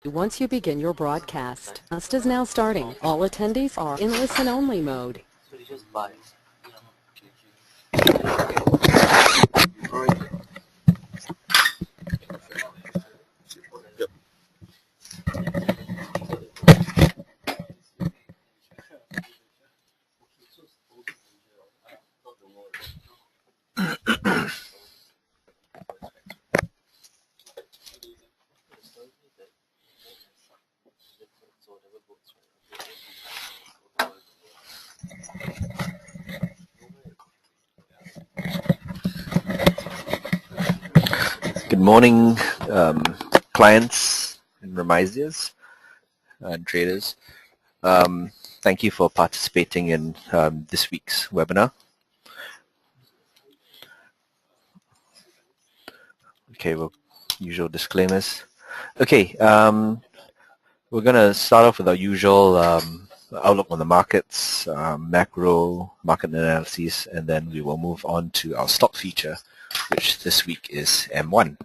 Once you begin your broadcast. Broadcast is now starting. All attendees are in listen-only mode. Good morning, clients and remisiers and traders. Thank you for participating in this week's webinar. Okay, well, usual disclaimers. Okay, we're going to start off with our usual outlook on the markets, macro market analyses, and then we will move on to our stock feature, which this week is M1.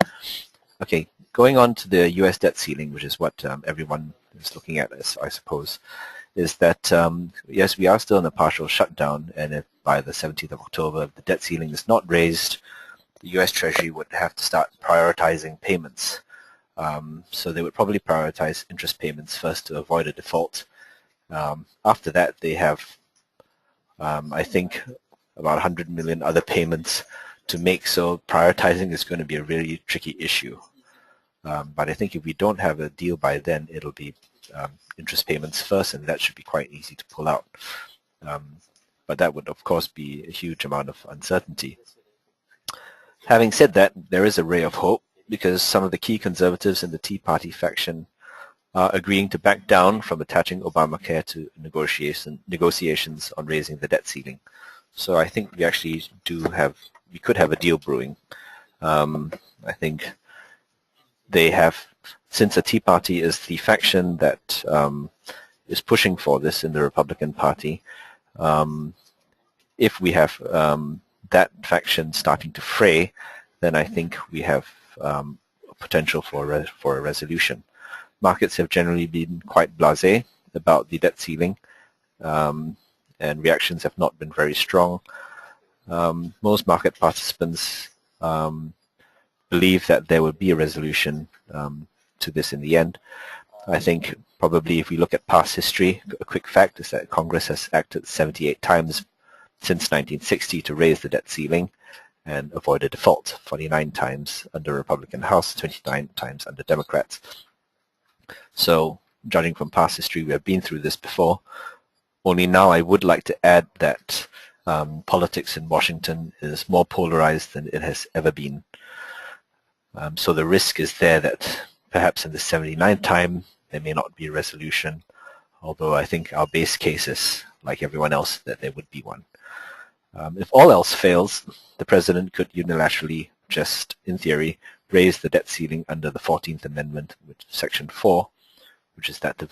Okay, going on to the US debt ceiling, which is what everyone is looking at, I suppose, is that, yes, we are still in a partial shutdown, and if by the 17th of October, if the debt ceiling is not raised, the US Treasury would have to start prioritizing payments. So they would probably prioritize interest payments first to avoid a default. After that, they have, I think, about 100 million other payments to make, so prioritizing is going to be a really tricky issue. But I think if we don't have a deal by then, it'll be interest payments first, and that should be quite easy to pull out. But that would, of course, be a huge amount of uncertainty. Having said that, there is a ray of hope, because some of the key conservatives in the Tea Party faction are agreeing to back down from attaching Obamacare to negotiations on raising the debt ceiling. So I think we actually we could have a deal brewing. I think they have, since the Tea Party is the faction that is pushing for this in the Republican Party, if we have that faction starting to fray, then I think we have potential for a resolution. Markets have generally been quite blasé about the debt ceiling, and reactions have not been very strong. Most market participants believe that there will be a resolution to this in the end. I think probably if we look at past history, a quick fact is that Congress has acted 78 times since 1960 to raise the debt ceiling and avoid a default, 49 times under Republican House, 29 times under Democrats. So judging from past history, we have been through this before. Only now I would like to add that politics in Washington is more polarized than it has ever been. So the risk is there that perhaps in the 79th time, there may not be a resolution, although I think our base case is, like everyone else, that there would be one. If all else fails, the president could unilaterally, just in theory, raise the debt ceiling under the 14th Amendment, which is Section 4, which is that the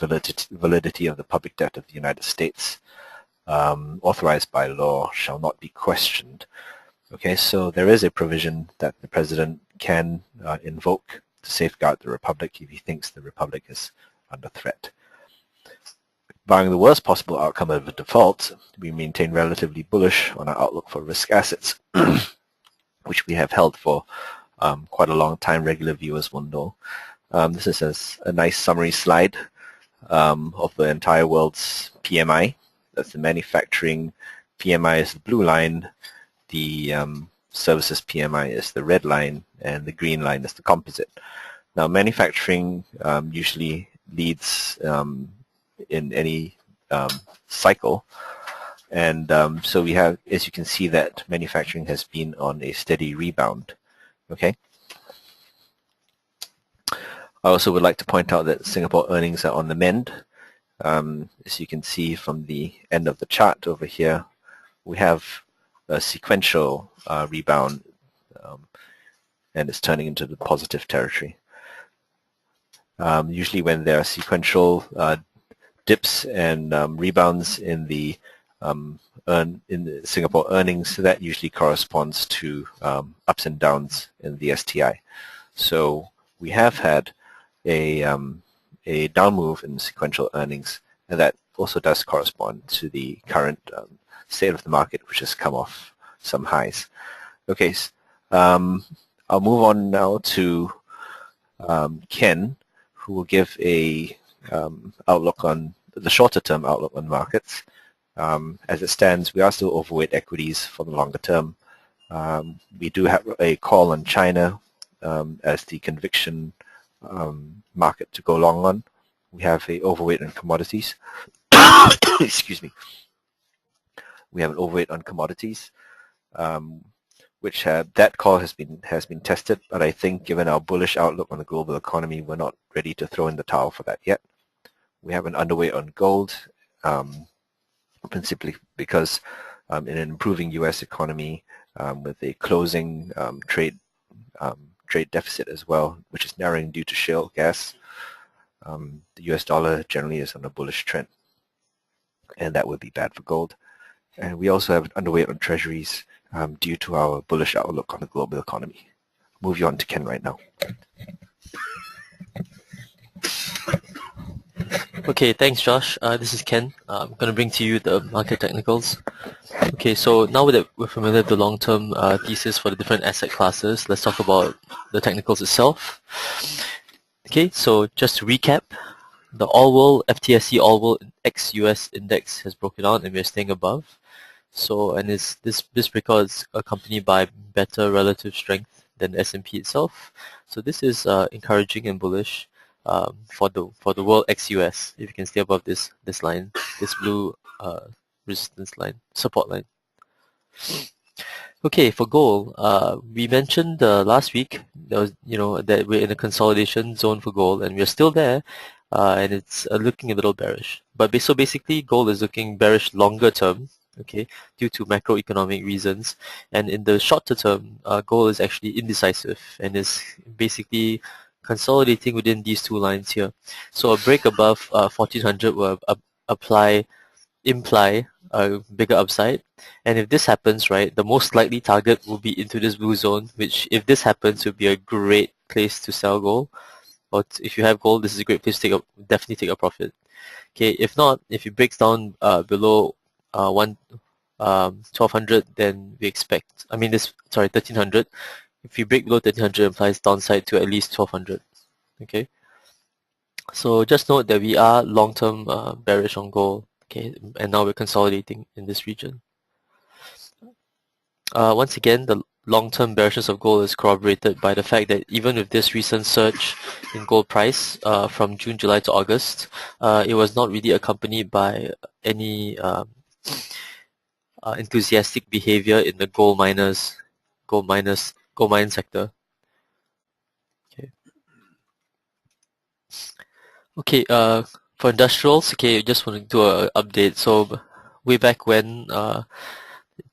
validity of the public debt of the United States, authorized by law, shall not be questioned. Okay, so there is a provision that the president can invoke to safeguard the republic if he thinks the republic is under threat. Barring the worst possible outcome of a default, we maintain relatively bullish on our outlook for risk assets, which we have held for quite a long time. Regular viewers will know. This is a nice summary slide of the entire world's PMI. That's the manufacturing PMI is the blue line, the services PMI is the red line, and the green line is the composite. Now, manufacturing usually leads in any cycle, and so we have, as you can see, that manufacturing has been on a steady rebound. Okay. I also would like to point out that Singapore earnings are on the mend. As you can see from the end of the chart over here, we have a sequential rebound, and it's turning into the positive territory. Usually when there are sequential dips and rebounds in the Singapore earnings, that usually corresponds to ups and downs in the STI. So we have had a a down move in sequential earnings, and that also does correspond to the current state of the market, which has come off some highs. Okay, I'll move on now to Ken, who will give a outlook on the shorter term outlook on markets. As it stands, we are still overweight equities for the longer term. We do have a call on China as the conviction market to go long on. We have a overweight on commodities. Excuse me. We have an overweight on commodities, which that call has been tested, but I think given our bullish outlook on the global economy, we're not ready to throw in the towel for that yet. We have an underweight on gold, principally because in an improving U.S. economy with a closing trade deficit as well, which is narrowing due to shale gas, the U.S. dollar generally is on a bullish trend, and that would be bad for gold. And we also have an underweight on treasuries due to our bullish outlook on the global economy. Move you on to Ken right now. Okay, thanks Josh. This is Ken. I'm going to bring to you the market technicals. Okay, so now that we're familiar with the long-term thesis for the different asset classes, let's talk about the technicals itself. Okay, so just to recap, the all-world FTSE all-world ex-US index has broken out and we're staying above. So, and this breakout is accompanied by better relative strength than the S&P itself. So this is encouraging and bullish for the world ex-US. If you can stay above this line, this blue resistance line, support line. Okay, for gold, we mentioned last week that that we're in a consolidation zone for gold, and we're still there, and it's looking a little bearish. But so basically, gold is looking bearish longer term. Okay, due to macroeconomic reasons, and in the shorter term, gold is actually indecisive and is basically consolidating within these two lines here. So a break above 1400 will imply a bigger upside, and if this happens, right, the most likely target will be into this blue zone, which if this happens would be a great place to sell gold. Or if you have gold, this is a great place to definitely take a profit. Okay, if not, if it breaks down below 1200, then we expect, 1300. If you break below 1300, implies downside to at least 1200. Okay, so just note that we are long-term bearish on gold. Okay, and now we're consolidating in this region. Once again, the long-term bearishness of gold is corroborated by the fact that even with this recent surge in gold price from June, July to August, it was not really accompanied by any enthusiastic behavior in the gold mining sector. Okay, for industrials, okay, just want to do an update. So way back when, let's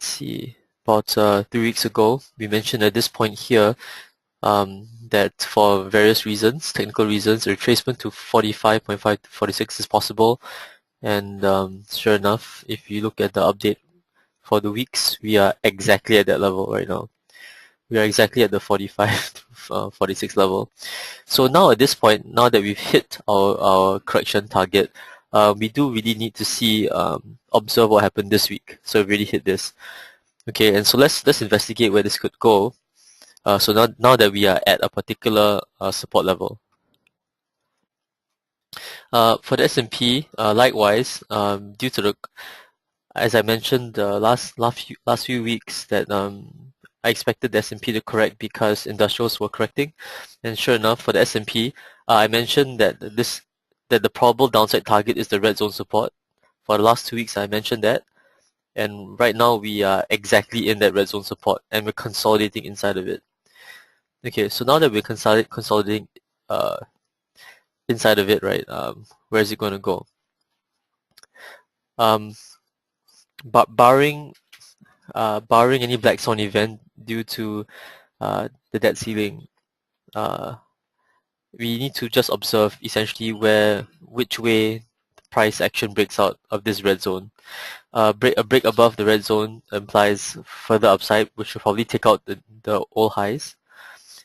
see, about 3 weeks ago, we mentioned at this point here that for various reasons, technical reasons, a retracement to 45.5 to 46 is possible. And sure enough, if you look at the update for the weeks, we are exactly at that level right now. We are exactly at the 45 to 46 level. So now at this point, now that we've hit our correction target, we do really need to see, observe what happened this week. So we've already hit this. Okay, and so let's investigate where this could go. So now that we are at a particular support level. For the S&P, likewise, due to the, as I mentioned last few weeks, that I expected the S&P to correct because industrials were correcting, and sure enough, for the S&P, I mentioned that the probable downside target is the red zone support. For the last 2 weeks, I mentioned that, and right now we are exactly in that red zone support, and we're consolidating inside of it. Okay, so now that we're consolidating inside of it, right? Where is it going to go? But barring any black swan event due to the debt ceiling, we need to just observe essentially which way price action breaks out of this red zone. A break above the red zone implies further upside, which will probably take out the old highs,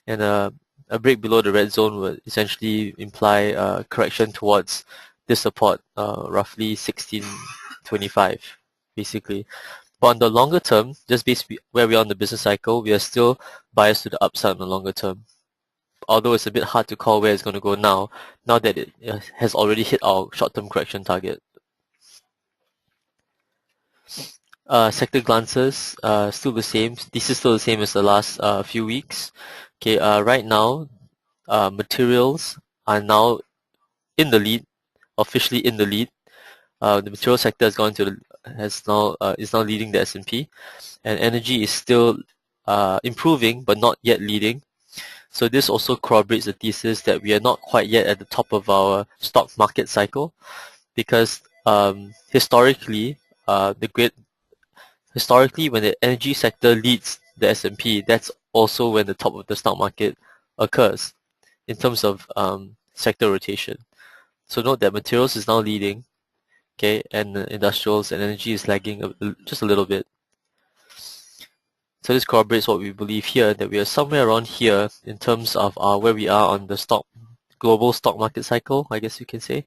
and a a break below the red zone would essentially imply correction towards this support, roughly 1625, basically. But on the longer term, just based where we are on the business cycle, we are still biased to the upside on the longer term. Although it's a bit hard to call where it's going to go now that it has already hit our short-term correction target. Sector glances, still the same. This is still the same as the last few weeks. Okay, right now, materials are now in the lead, officially in the lead. The material sector has gone to is now leading the S&P, and energy is still improving but not yet leading. So this also corroborates the thesis that we are not quite yet at the top of our stock market cycle, because historically, when the energy sector leads the S&P, that's also when the top of the stock market occurs in terms of sector rotation. So note that materials is now leading, okay, and industrials and energy is lagging just a little bit. So this corroborates what we believe here, that we are somewhere around here in terms of where we are on the global stock market cycle, I guess you can say.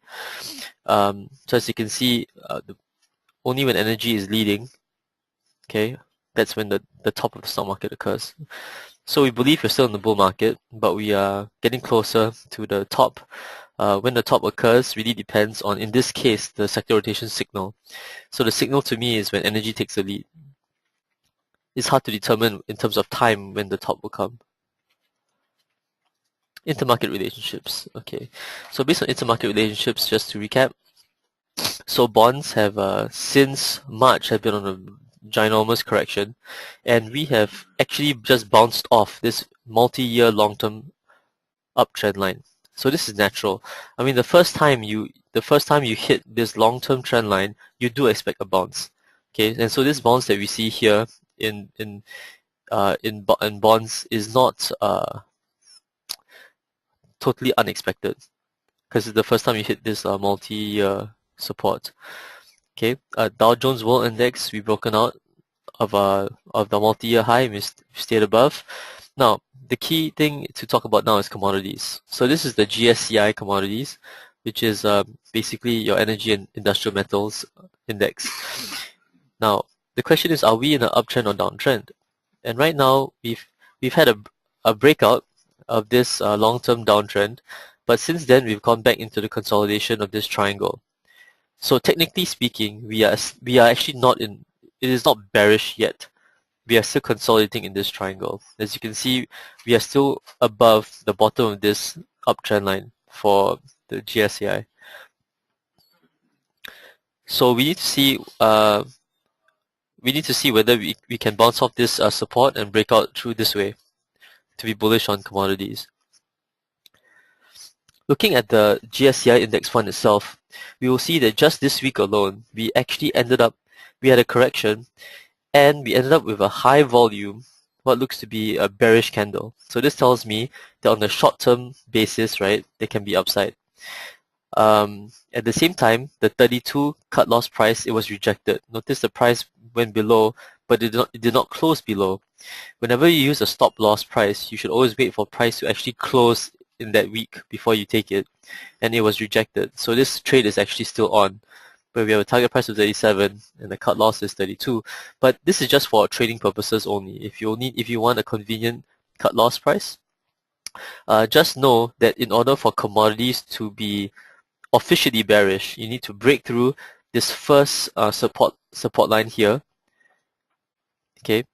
So as you can see, only when energy is leading, okay, that's when the top of the stock market occurs. So we believe we're still in the bull market, but we are getting closer to the top. When the top occurs really depends on, in this case, the sector rotation signal. So the signal to me is when energy takes the lead. It's hard to determine in terms of time when the top will come. Intermarket relationships. Okay, so based on intermarket relationships, just to recap, so bonds have since March have been on a ginormous correction, and we have actually just bounced off this multi-year long-term uptrend line. So this is natural. I mean, the first time you hit this long-term trend line, you do expect a bounce. Okay, and so this bounce that we see here in bonds is not totally unexpected, because it's the first time you hit this multi-year support. Okay, Dow Jones World Index, we've broken out of the multi-year high, we stayed above. Now, the key thing to talk about now is commodities. So this is the GSCI commodities, which is basically your energy and industrial metals index. Now, the question is, are we in an uptrend or downtrend? And right now, we've had a breakout of this long-term downtrend, but since then we've gone back into the consolidation of this triangle. So technically speaking, we are actually not in. It is not bearish yet. We are still consolidating in this triangle. As you can see, we are still above the bottom of this uptrend line for the GSCI. So we need to see. We need to see whether we can bounce off this support and break out through this way to be bullish on commodities. Looking at the GSCI index fund itself, we will see that just this week alone, we had a correction, and we ended up with a high volume, what looks to be a bearish candle. So this tells me that on a short-term basis, right, there can be upside. At the same time, the 32 cut loss price, it was rejected. Notice the price went below, but it did not close below. Whenever you use a stop loss price, you should always wait for price to actually close in that week before you take it, and it was rejected. So this trade is actually still on, but we have a target price of 37 and the cut loss is 32. But this is just for trading purposes only. If you want a convenient cut loss price, just know that in order for commodities to be officially bearish, you need to break through this first support line here, okay,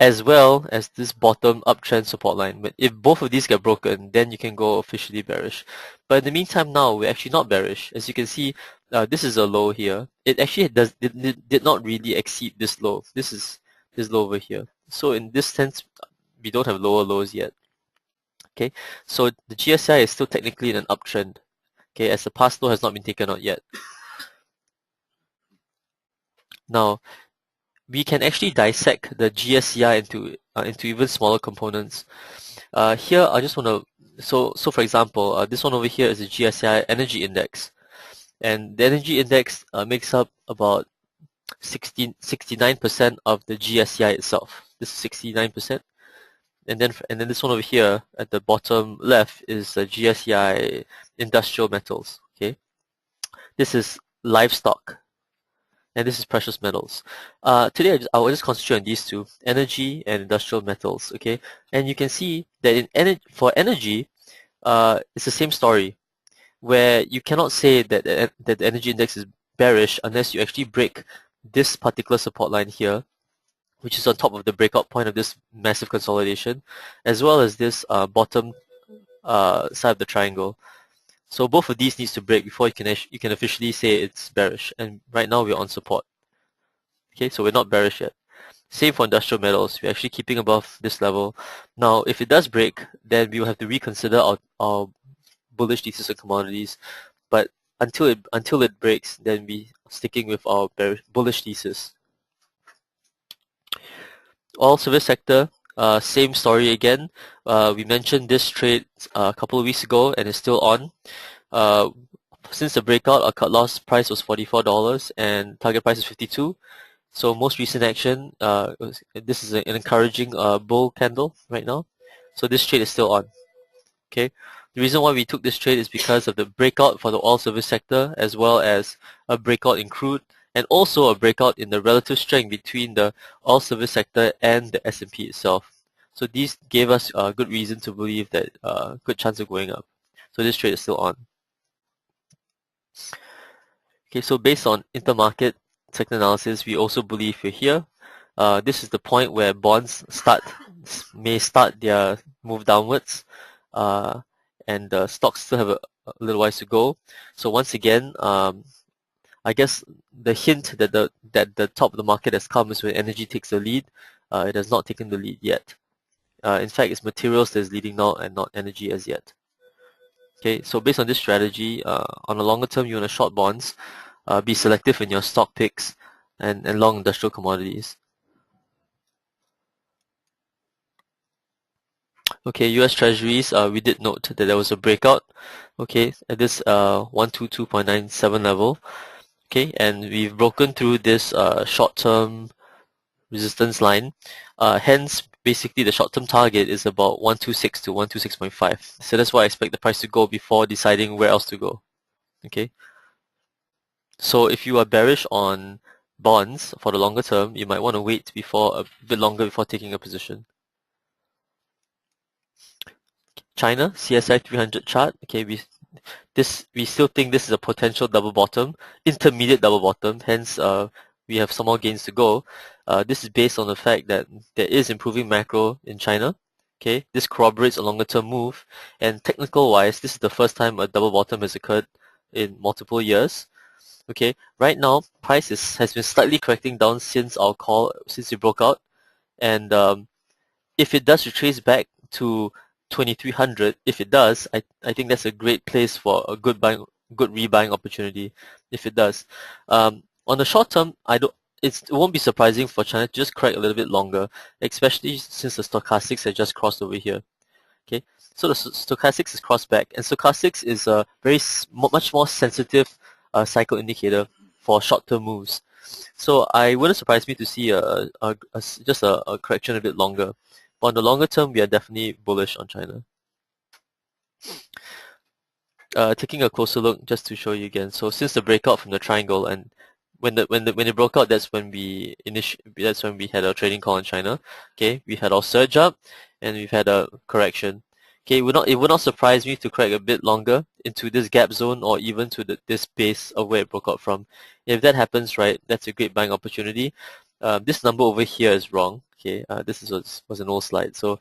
as well as this bottom uptrend support line. But if both of these get broken, then you can go officially bearish. But in the meantime, now we're actually not bearish. As you can see, this is a low here. It actually did not really exceed this low. This is this low over here. So in this sense, we don't have lower lows yet. Okay, so the GSCI is still technically in an uptrend. Okay, as the past low has not been taken out yet. Now, we can actually dissect the GSCI into even smaller components. Here, I just want to, so for example, this one over here is the GSCI Energy Index, and the Energy Index makes up about 69% of the GSCI itself. This is 69%. and then this one over here at the bottom left is the GSCI industrial metals. Okay, this is livestock, and this is precious metals. Today I will just concentrate on these two, energy and industrial metals. Okay, and you can see that for energy, it's the same story, where you cannot say that the energy index is bearish unless you actually break this particular support line here, which is on top of the breakout point of this massive consolidation, as well as this bottom side of the triangle. So both of these needs to break before you can officially say it's bearish. And right now we're on support. Okay, so we're not bearish yet. Same for industrial metals. We're actually keeping above this level. Now, if it does break, then we will have to reconsider our bullish thesis on commodities. But until it breaks, then we are sticking with our bullish thesis. Oil service sector, same story again. We mentioned this trade a couple of weeks ago, and it's still on. Since the breakout, our cut loss price was $44 and target price is 52. So most recent action, this is an encouraging bull candle right now. So this trade is still on. Okay. The reason why we took this trade is because of the breakout for the oil service sector, as well as a breakout in crude, and also a breakout in the relative strength between the oil service sector and the S&P itself. So these gave us a good reason to believe that good chance of going up. So this trade is still on. Okay, so based on intermarket technical analysis, we also believe we're here. This is the point where bonds may start their move downwards, and stocks still have a little ways to go. So once again, I guess the hint that the top of the market has come is when energy takes the lead. It has not taken the lead yet. In fact, it's materials that is leading now and not energy as yet. Okay, so based on this strategy, on a longer term, you want to short bonds, be selective in your stock picks, and long industrial commodities. Okay, US Treasuries, we did note that there was a breakout, okay, at this 122.97 level, okay, and we've broken through this short-term resistance line. Hence, basically the short-term target is about 126 to 126.5. So that's why I expect the price to go before deciding where else to go, okay. So if you are bearish on bonds for the longer term, you might want to wait a bit longer before taking a position. China, CSI 300 chart. Okay, we still think this is a potential double bottom, intermediate double bottom. Hence, we have some more gains to go. This is based on the fact that there is improving macro in China. Okay, this corroborates a longer term move. And technical wise, this is the first time a double bottom has occurred in multiple years. Okay, right now price has been slightly correcting down since our call, since it broke out, and if it does retrace back to 2300, if it does, I think that's a great place for a good rebuying opportunity. If it does, on the short term, it won't be surprising for China to just correct a little bit longer, especially since the stochastics had just crossed over here. Okay, so the stochastics is crossed back, and stochastics is a much more sensitive cycle indicator for short-term moves. So I wouldn't surprise me to see just a correction a bit longer. But on the longer term, we are definitely bullish on China. Taking a closer look just to show you again. So since the breakout from the triangle, and when it broke out, that's when we had a trading call in China. Okay, we had our surge up, and we've had a correction. Okay, it would not surprise me to crack a bit longer into this gap zone or even to this base of where it broke out from. If that happens, right, that's a great buying opportunity. This number over here is wrong. Okay, this was an old slide. So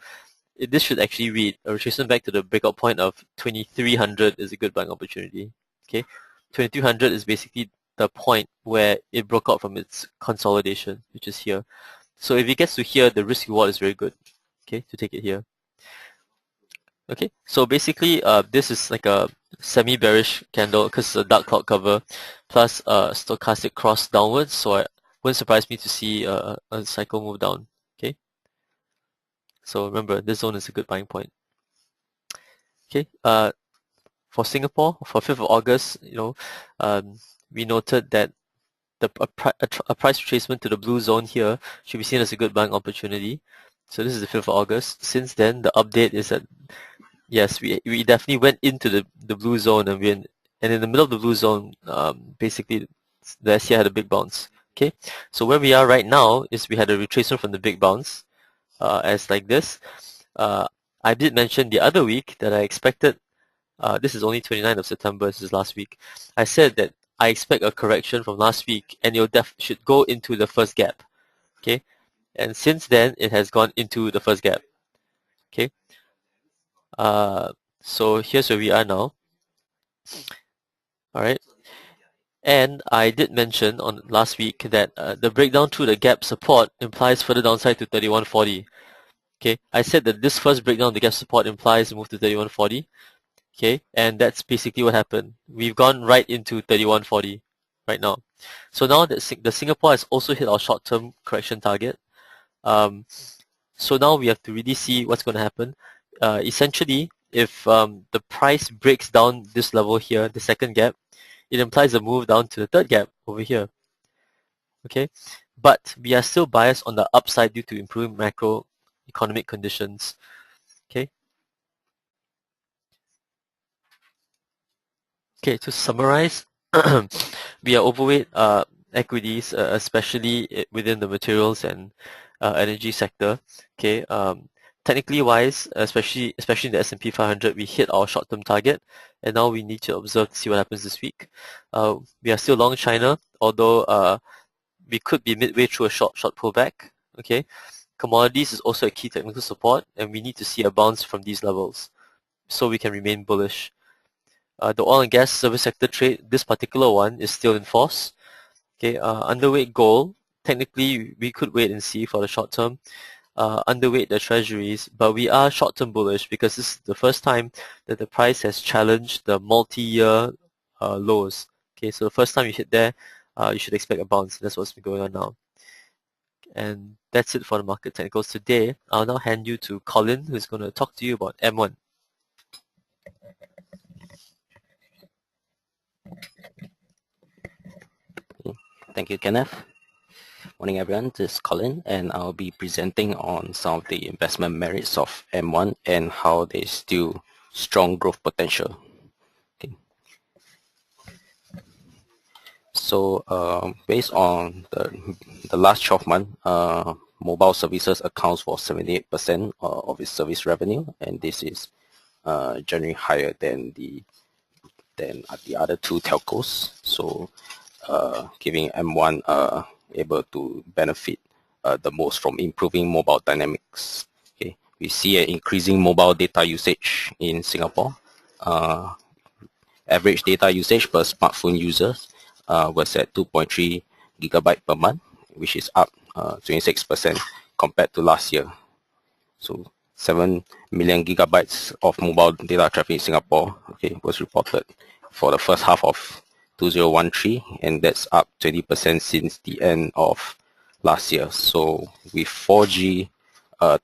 this should actually read a retracement back to the breakout point of 2300 is a good buying opportunity. Okay, 2300 is basically the point where it broke out from its consolidation, which is here. So if it gets to here, the risk reward is very good. Okay, to take it here. Okay, so basically this is like a semi-bearish candle because it's a dark cloud cover plus a stochastic cross downwards, so it wouldn't surprise me to see a cycle move down. Okay, so remember this zone is a good buying point. Okay, for Singapore, for 5th of August, we noted that a price retracement to the blue zone here should be seen as a good buying opportunity. So this is the 5th of August. Since then, the update is that yes, we definitely went into the blue zone, and in the middle of the blue zone, basically the SCI had a big bounce. Okay, so where we are right now is we had a retracement from the big bounce, as like this. I did mention the other week that I expected. This is only 29th of September. This is last week. I said that I expect a correction from last week, and it should go into the first gap. Okay, and since then it has gone into the first gap. Okay, so here's where we are now. All right. And I did mention on last week that the breakdown through the gap support implies further downside to 3140. Okay, I said that this first breakdown of the gap support implies a move to 3140. Okay, and that's basically what happened. We've gone right into 3140 right now. So now that the Singapore has also hit our short-term correction target. So now we have to really see what's going to happen. Essentially, if the price breaks down this level here, the second gap, it implies a move down to the third gap over here. Okay, but we are still biased on the upside due to improving macroeconomic conditions. Okay. Okay, to summarize, we are overweight equities, especially within the materials and energy sector. Okay, technically wise, especially in the S&P 500, we hit our short-term target, and now we need to observe to see what happens this week. We are still long China, although we could be midway through a short pullback. Okay, commodities is also a key technical support, and we need to see a bounce from these levels so we can remain bullish. The oil and gas service sector trade, this particular one is still in force. Okay, underweight gold. Technically, we could wait and see for the short term. Underweight the treasuries, but we are short-term bullish because this is the first time that the price has challenged the multi-year lows. Okay, so the first time you hit there, you should expect a bounce. That's what's been going on now. And that's it for the market technicals today. I'll now hand you to Colin, who's going to talk to you about M1. Thank you, Kenneth. Morning, everyone. This is Colin, and I'll be presenting on some of the investment merits of M1 and how there's still strong growth potential. Okay. So, based on the last 12 months, mobile services accounts for 78% of its service revenue, and this is generally higher than the other two telcos. So, giving M1 able to benefit the most from improving mobile dynamics. Okay, we see an increasing mobile data usage in Singapore. Average data usage per smartphone users was at 2.3 gigabyte per month, which is up 26% compared to last year. So 7 million gigabytes of mobile data traffic in Singapore, okay, was reported for the first half of 2013, and that's up 20% since the end of last year. So with 4G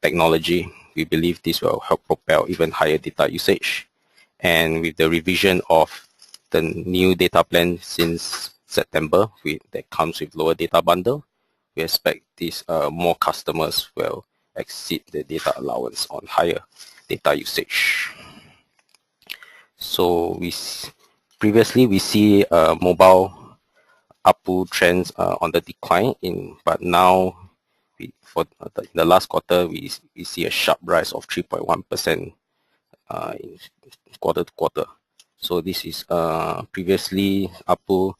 technology, we believe this will help propel even higher data usage. And with the revision of the new data plan since September, that comes with lower data bundle, we expect these more customers will exceed the data allowance on higher data usage. So previously, we see mobile ARPU trends on the decline, but now in the last quarter, we see a sharp rise of 3.1% in quarter to quarter. So this is previously ARPU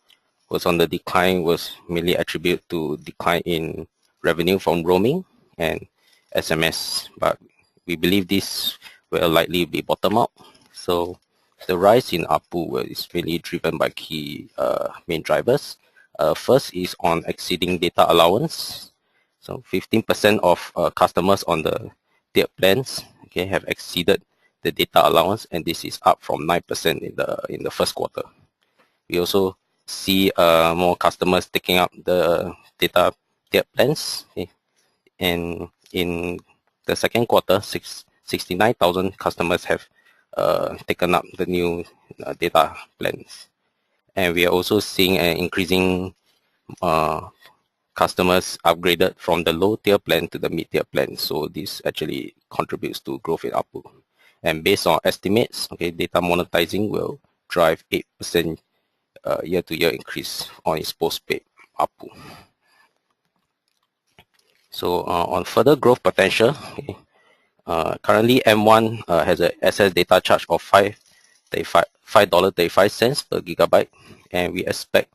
was on the decline, was mainly attributed to decline in revenue from roaming and SMS, but we believe this will likely be bottom out. So the rise in ARPU is really driven by key main drivers. First is on exceeding data allowance. So 15% of customers on the tiered plans, okay, have exceeded the data allowance, and this is up from 9% in the first quarter. We also see more customers taking up the data tiered plans, okay, and in the second quarter, 69,000 customers have taken up the new data plans. And we are also seeing an increasing customers upgraded from the low tier plan to the mid tier plan. So this actually contributes to growth in ARPU. And based on estimates, okay, data monetizing will drive 8% year-to-year increase on its postpaid ARPU. So on further growth potential, okay, currently M1 has an excess data charge of $5.35 per gigabyte, and we expect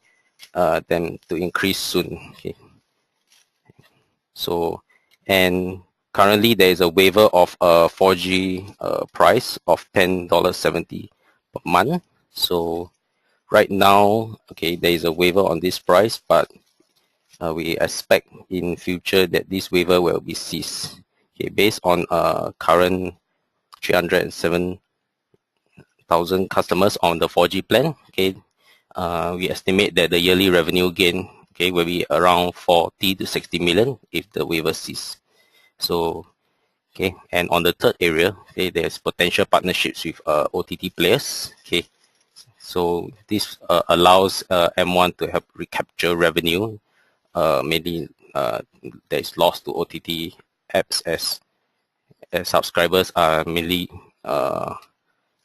them to increase soon. Okay. So, and currently there is a waiver of a 4G price of $10.70 per month. So right now, okay, there is a waiver on this price, but we expect in future that this waiver will be ceased. Okay, based on current 307,000 customers on the 4G plan. Okay, we estimate that the yearly revenue gain, okay, will be around 40 to 60 million if the waiver ceases. So, okay, and on the third area, okay, there's potential partnerships with OTT players. Okay, so this allows M1 to help recapture revenue, mainly that is lost to OTT apps as subscribers are mainly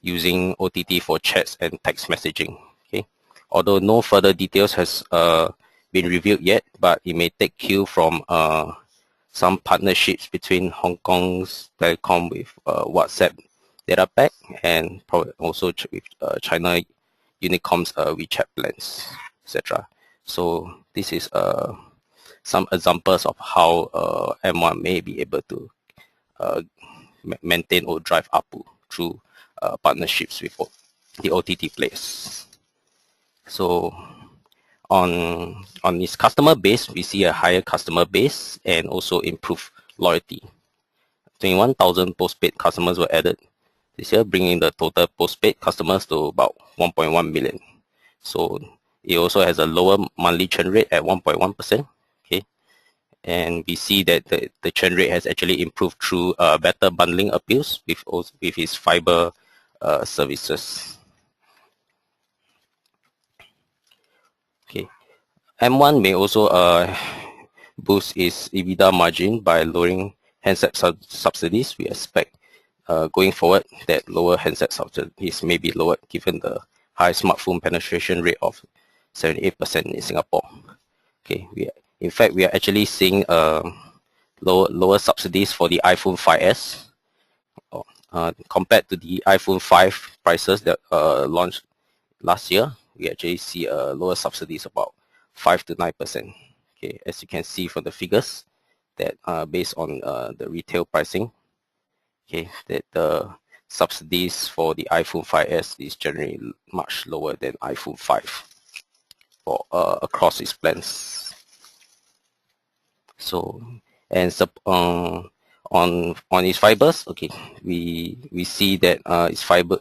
using OTT for chats and text messaging. Okay, although no further details has been revealed yet, but it may take cue from some partnerships between Hong Kong's telecom with WhatsApp data pack and probably also with China Unicom's WeChat plans, etc. So this is some examples of how M1 may be able to maintain or drive ARPU through partnerships with the OTT players. So on its customer base, we see a higher customer base and also improved loyalty. 21,000 postpaid customers were added this year, bringing the total postpaid customers to about 1.1 million. So it also has a lower monthly churn rate at 1.1%. Okay, and we see that the churn rate has actually improved through better bundling appeals with its fiber services. Okay, M1 may also boost its EBITDA margin by lowering handset subsidies. We expect going forward that lower handset subsidies may be lowered given the high smartphone penetration rate of 78% in Singapore. Okay, in fact, we are actually seeing lower subsidies for the iPhone 5s compared to the iPhone 5 prices that launched last year. We actually see lower subsidies about 5 to 9%. Okay, as you can see from the figures, that based on the retail pricing, okay, that the subsidies for the iPhone 5s is generally much lower than iPhone 5 for across its plans. So, and on its fibers, okay, we see that its fiber,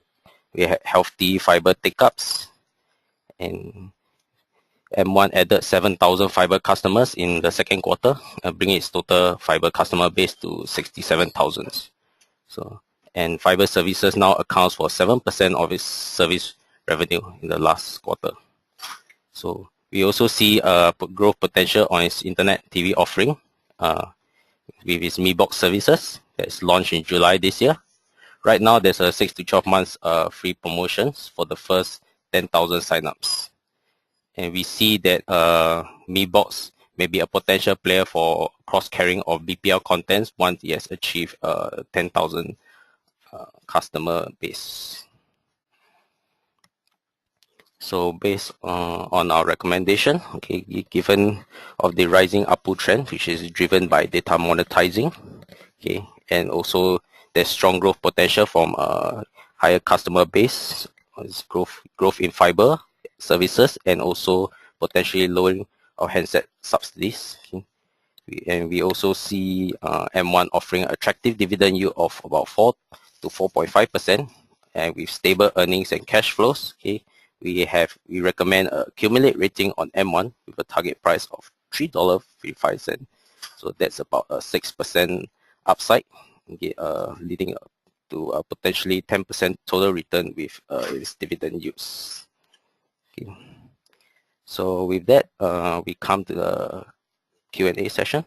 we have healthy fiber take-ups, and M1 added 7,000 fiber customers in the second quarter, bringing its total fiber customer base to 67,000. So, and fiber services now accounts for 7% of its service revenue in the last quarter. So we also see growth potential on its internet TV offering with its Mi Box services that is launched in July this year. Right now, there's a 6 to 12 months free promotions for the first 10,000 signups. And we see that Mi Box may be a potential player for cross-carrying of BPL contents once it has achieved 10,000 customer base. So based on our recommendation, okay, given of the rising ARPU trend, which is driven by data monetizing, okay, and also there's strong growth potential from higher customer base, growth in fiber services, and also potentially lowering of handset subsidies. Okay. And we also see M1 offering attractive dividend yield of about 4 to 4.5%, and with stable earnings and cash flows. Okay, we recommend a cumulate rating on M1 with a target price of $3.55. So that's about a 6% upside, okay, leading to a potentially 10% total return with its dividend use. Okay. So with that, we come to the Q&A session.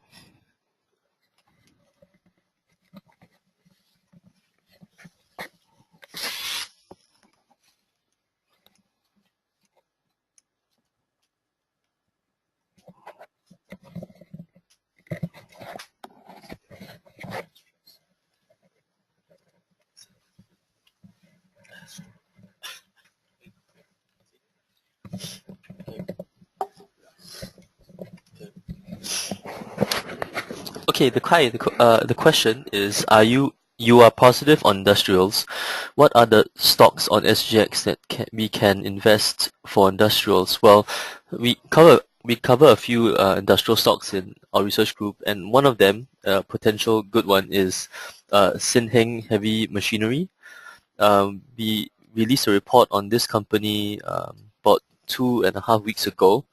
Okay, the question is: you are positive on industrials? What are the stocks on SGX that we can invest for industrials? Well, we cover a few industrial stocks in our research group, and one of them, a potential good one, is Sin Heavy Machinery. We released a report on this company about 2.5 weeks ago,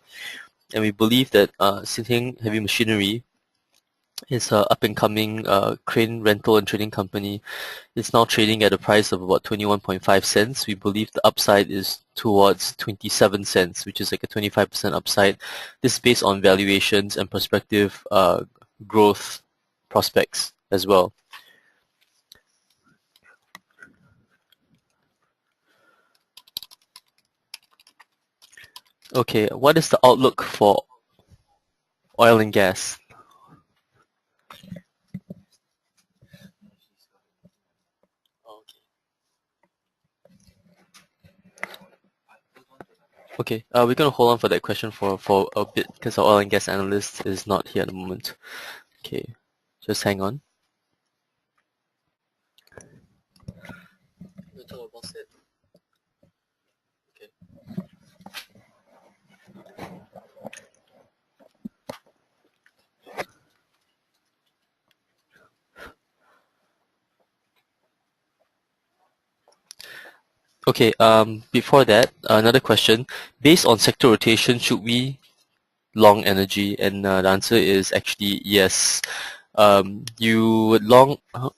and we believe that Sin Heavy Machinery is a up-and-coming crane rental and trading company. It's now trading at a price of about 21.5 cents. We believe the upside is towards 27 cents, which is like a 25% upside. This is based on valuations and prospective growth prospects as well. Okay, what is the outlook for oil and gas? Okay, we're going to hold on for that question for a bit because our oil and gas analyst is not here at the moment. Okay, just hang on. Okay, before that, another question. Based on sector rotation, should we long energy? And the answer is actually yes. You would long... not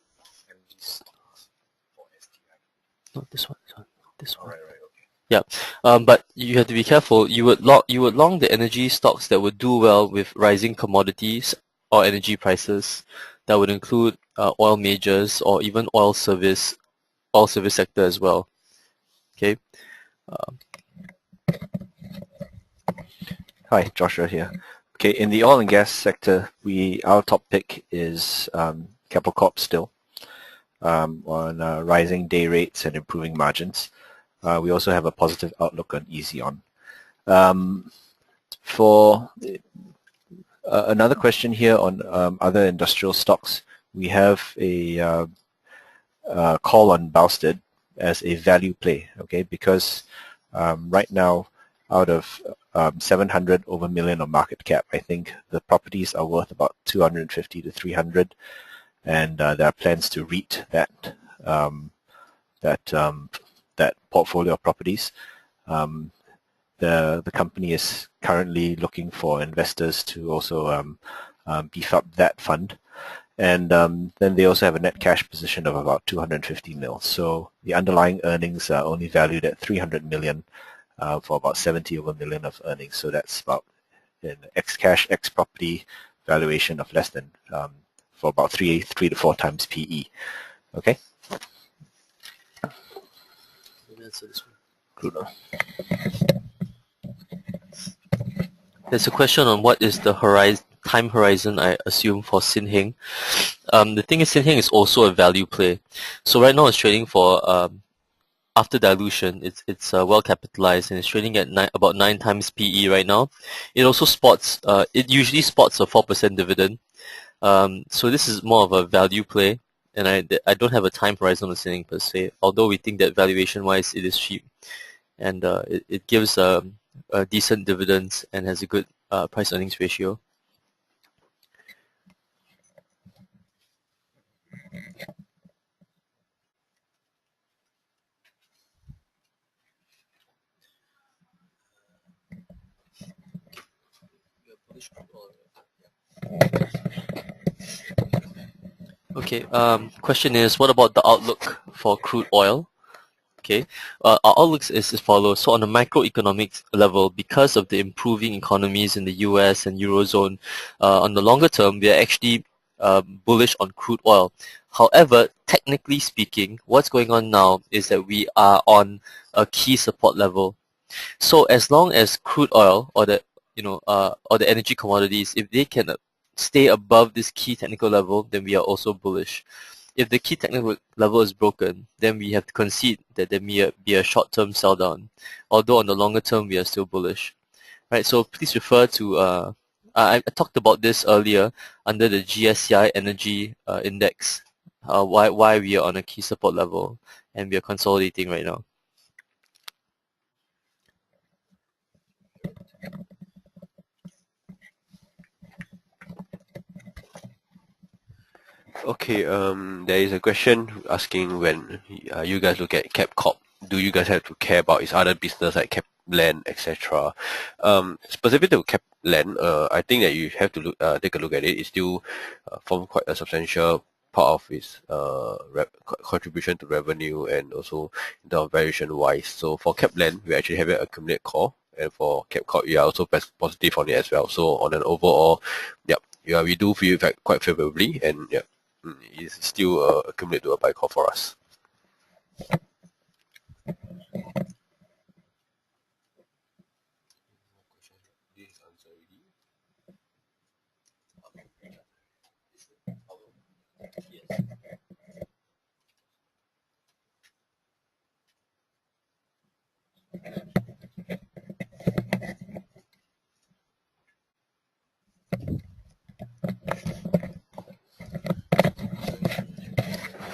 this one, this one. Yeah, but you have to be careful. You would long the energy stocks that would do well with rising commodities or energy prices. That would include oil majors or even oil service sector as well. Okay. Hi, Joshua here. Okay, in the oil and gas sector, our top pick is Keppel Corp still, on rising day rates and improving margins. We also have a positive outlook on Easion. For another question here on other industrial stocks, we have a call on Balsted as a value play, okay, because right now, out of 700 over million of market cap, I think the properties are worth about 250 to 300, and there are plans to REIT that portfolio of properties. The company is currently looking for investors to also beef up that fund. And then they also have a net cash position of about 250 mil. So the underlying earnings are only valued at 300 million for about 70 over million of earnings. So that's about an ex-cash, ex-property valuation of less than, for about 3 to 4 times PE. Okay? There's a question on what is the time horizon, I assume, for Sin. The thing is, Sin is also a value play. So right now it's trading for, after dilution, it's well capitalized and it's trading at about 9 times PE right now. It also it usually spots a 4% dividend. So this is more of a value play, and I don't have a time horizon on Sin per se, although we think that valuation-wise it is cheap. And it gives decent dividends and has a good price-earnings ratio. Okay, question is, what about the outlook for crude oil? Okay, our outlook is as follows. So on a microeconomic level, because of the improving economies in the US and Eurozone, on the longer term, we are actually bullish on crude oil. However, technically speaking, what's going on now is that we are on a key support level. So as long as crude oil or the or the energy commodities, if they can stay above this key technical level, then we are also bullish. If the key technical level is broken, then we have to concede that there may be a short-term sell down, although on the longer term we are still bullish. Right, so please refer to, I talked about this earlier under the GSCI Energy Index, why we are on a key support level and we are consolidating right now. Okay, there is a question asking when you guys look at Capcorp, do you guys have to care about its other business like Capland, etc.? Specific to Capland, I think that you have to look, take a look at it. It still forms quite a substantial part of its contribution to revenue and also in terms of valuation-wise. So for Capland, we actually have an accumulated call, and for Capcorp, we are also positive on it as well. So on an overall, yeah, we do feel quite favorably, and yeah. It's still accumulate to a buy call for us.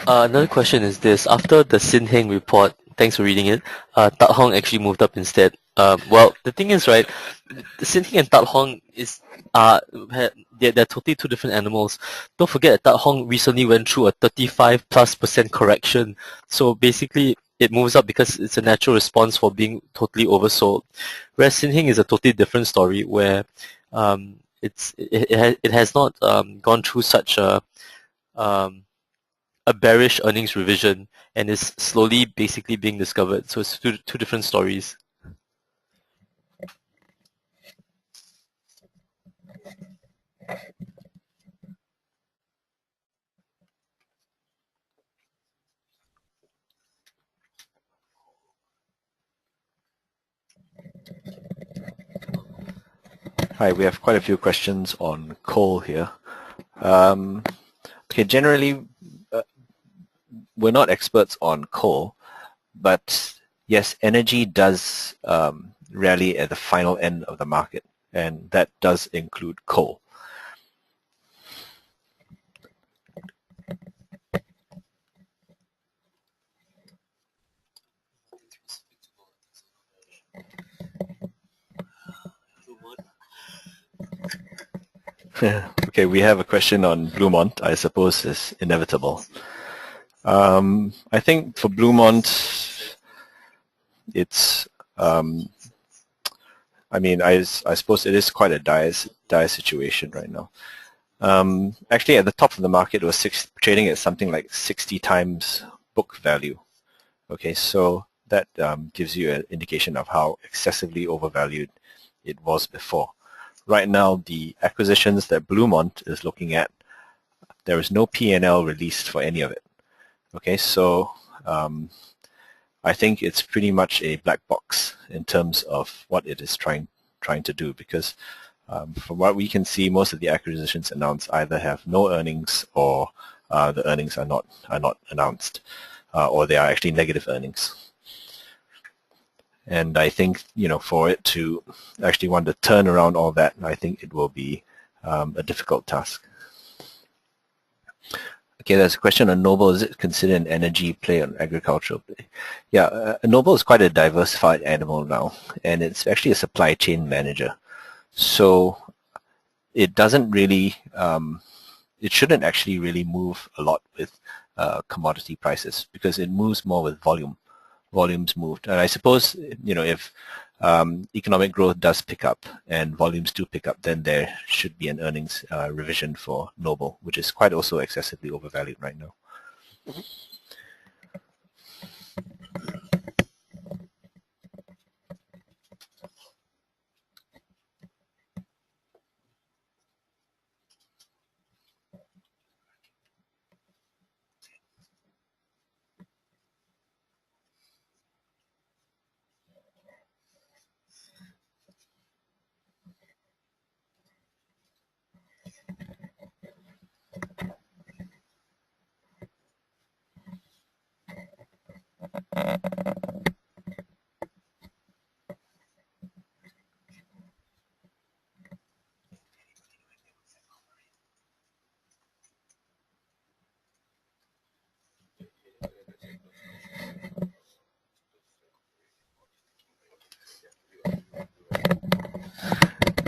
Another question is this: after the Sin Heng report, thanks for reading it, Tat Hong actually moved up instead. Well, the thing is, right, Sin Heng and Tat Hong they're totally two different animals. Don't forget that Tat Hong recently went through a 35+% correction. So basically, it moves up because it's a natural response for being totally oversold. Whereas Sin Heng is a totally different story where it has not gone through such a bearish earnings revision and is slowly basically being discovered. So it's two different stories. Hi, we have quite a few questions on coal here. Okay, generally, we're not experts on coal, but yes, energy does rally at the final end of the market, and that does include coal. Okay, we have a question on Bluemont. I suppose is inevitable. I think for Bluemont, it's, I mean, I suppose it is quite a dire situation right now. Actually, at the top of the market, it was trading at something like 60 times book value. Okay, so that gives you an indication of how excessively overvalued it was before. Right now, the acquisitions that Bluemont is looking at, there is no P&L released for any of it. Okay, so I think it's pretty much a black box in terms of what it is trying to do, because from what we can see, most of the acquisitions announced either have no earnings or the earnings are not announced, or they are actually negative earnings. And I think, you know, for it to actually want to turn around all that, I think it will be a difficult task. Okay, there's a question on Noble. Is it considered an energy play or an agricultural play? Yeah, Noble is quite a diversified animal now, and it's actually a supply chain manager. So it doesn't really, it shouldn't actually really move a lot with commodity prices, because it moves more with volumes moved. And I suppose, you know, if economic growth does pick up and volumes do pick up, then there should be an earnings revision for Noble, which is quite also excessively overvalued right now.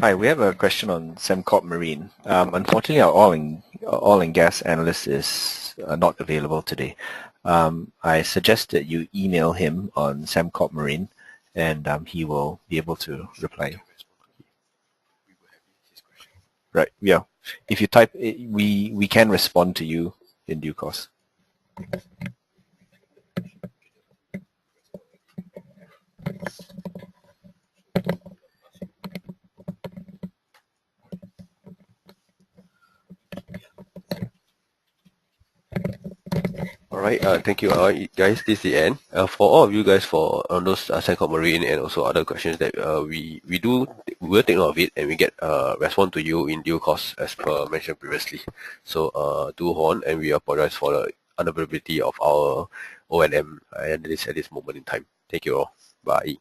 Hi, we have a question on Sembcorp Marine. Unfortunately, our oil and gas analyst is not available today. I suggest that you email him on Sembcorp Marine, and he will be able to reply. Right. Yeah. If you type, we can respond to you in due course. All right, thank you, guys. This is the end. For all of you guys, for those Sembcorp Marine and also other questions that we will take note of it and we get respond to you in due course as per mentioned previously. So do hold on, and we apologize for the unavailability of our O&M analyst at this moment in time. Thank you all. Bye.